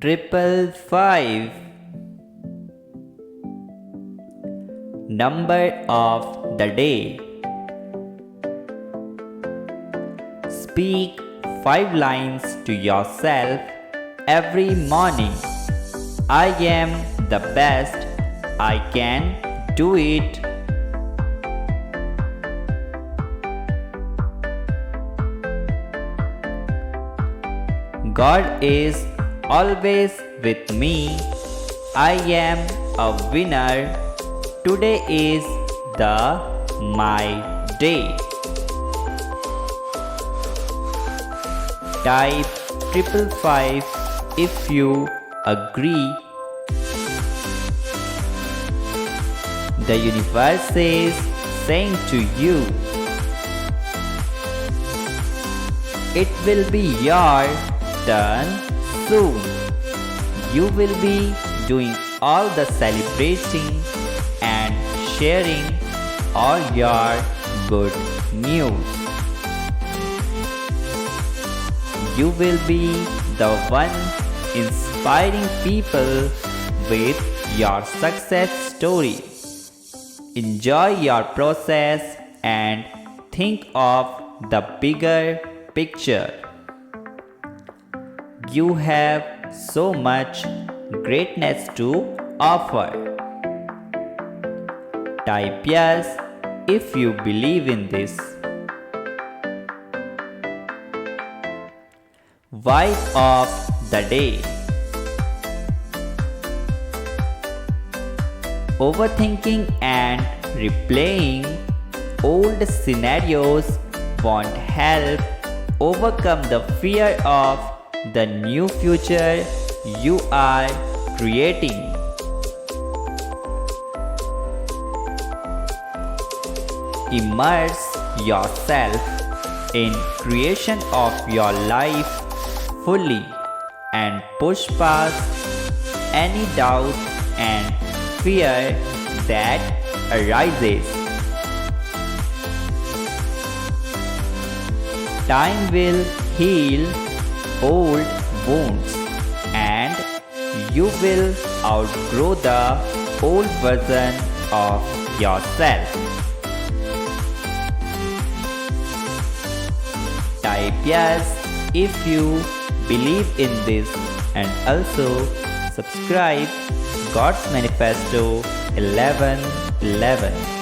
555. Number of the day. Speak 5 lines to yourself every morning. I am the best. I can do it. God is always with me. I am a winner. Today is my day. Type 555 if you agree. The universe is saying to you, it will be your turn soon. You will be doing all the celebrating and sharing all your good news. You will be the one inspiring people with your success story. Enjoy your process and think of the bigger picture. You have so much greatness to offer. Type yes if you believe in this. Vibe of the day. Overthinking and replaying old scenarios won't help overcome the fear of the new future you are creating. Immerse yourself in creation of your life fully and push past any doubt and fear that arises. Time will heal old wounds and you will outgrow the old version of yourself. Type yes if you believe in this and also subscribe God's Manifesto 1111.